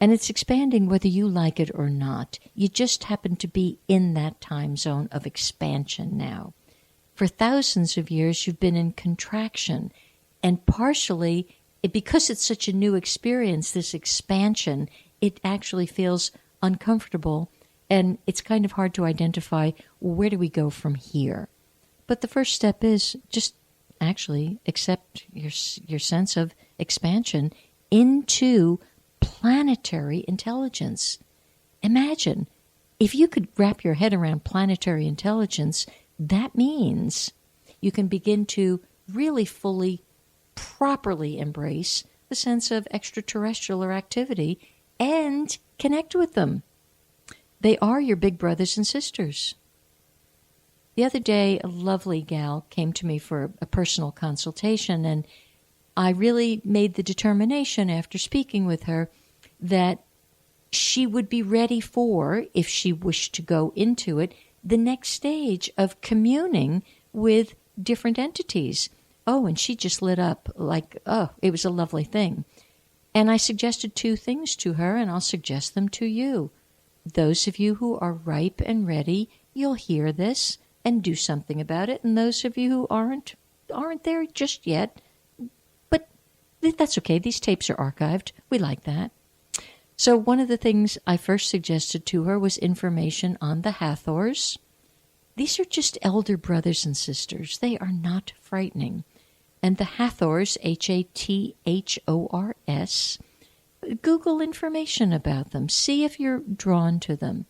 And it's expanding whether you like it or not. You just happen to be in that time zone of expansion now. For thousands of years, you've been in contraction. And partially, because it's such a new experience, this expansion, it actually feels uncomfortable. And it's kind of hard to identify, well, where do we go from here? But the first step is just actually accept your sense of expansion into planetary intelligence. Imagine, if you could wrap your head around planetary intelligence, that means you can begin to really fully, properly embrace the sense of extraterrestrial activity and connect with them. They are your big brothers and sisters. The other day, a lovely gal came to me for a personal consultation, and I really made the determination after speaking with her that she would be ready for, if she wished to go into it, the next stage of communing with different entities. Oh, and she just lit up like, oh, it was a lovely thing. And I suggested 2 things to her, and I'll suggest them to you. Those of you who are ripe and ready, you'll hear this and do something about it. And those of you who aren't there just yet, but that's okay. These tapes are archived. We like that. So one of the things I first suggested to her was information on the Hathors. These are just elder brothers and sisters. They are not frightening. And the Hathors, Hathors, Google information about them. See if you're drawn to them.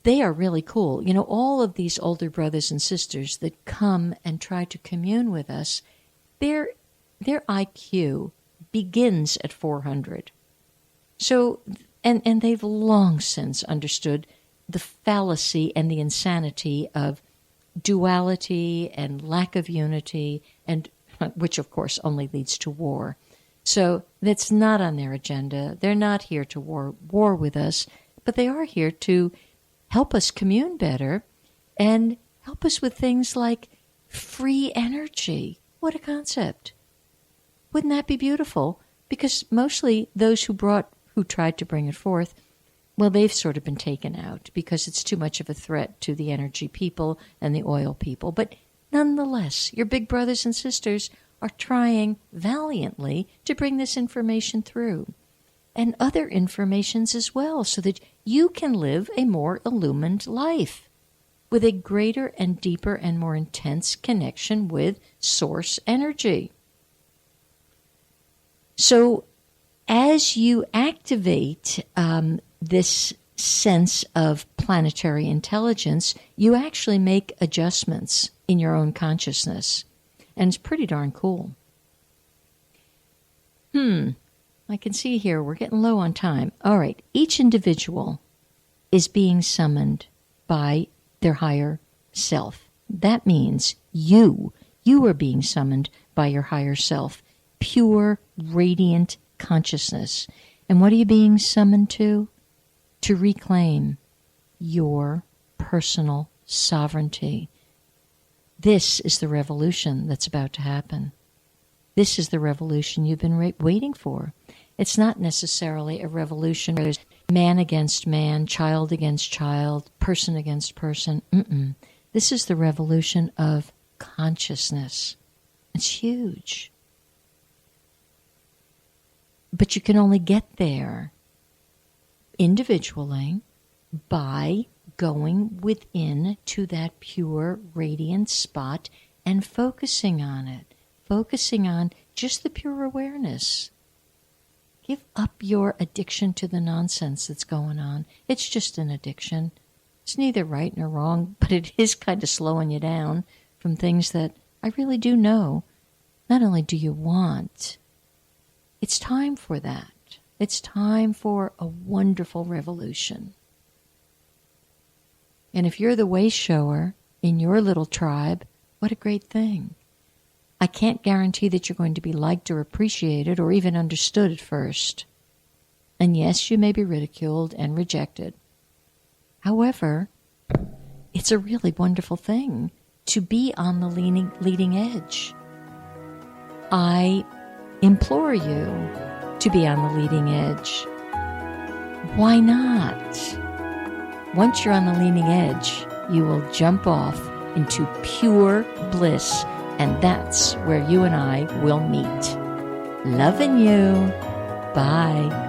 They are really cool. You know, all of these older brothers and sisters that come and try to commune with us, their IQ begins at 400. So, and they've long since understood the fallacy and the insanity of duality and lack of unity, and which of course only leads to war. So that's not on their agenda. They're not here to war with us, but they are here to help us commune better and help us with things like free energy. What a concept. Wouldn't that be beautiful? Because mostly those who tried to bring it forth, well, they've sort of been taken out because it's too much of a threat to the energy people and the oil people. But nonetheless, your big brothers and sisters are trying valiantly to bring this information through and other informations as well, so that you can live a more illumined life with a greater and deeper and more intense connection with source energy. So as you activate this sense of planetary intelligence, you actually make adjustments in your own consciousness. And it's pretty darn cool. I can see here we're getting low on time. All right. Each individual is being summoned by their higher self. That means you are being summoned by your higher self. Pure, radiant consciousness. And what are you being summoned to? To reclaim your personal sovereignty. This is the revolution that's about to happen. This is the revolution you've been waiting for. It's not necessarily a revolution where there's man against man, child against child, person against person. This is the revolution of consciousness. It's huge. But you can only get there individually by going within to that pure, radiant spot and focusing on it. Focusing on just the pure awareness. Give up your addiction to the nonsense that's going on. It's just an addiction. It's neither right nor wrong, but it is kind of slowing you down from things that I really do know. Not only do you want, it's time for that. It's time for a wonderful revolution. And if you're the way shower in your little tribe, what a great thing. I can't guarantee that you're going to be liked or appreciated or even understood at first. And yes, you may be ridiculed and rejected. However, it's a really wonderful thing to be on the leading edge. I implore you to be on the leading edge Why not? Once you're on the leading edge, you will jump off into pure bliss, and that's where you and I will meet. Loving you. Bye.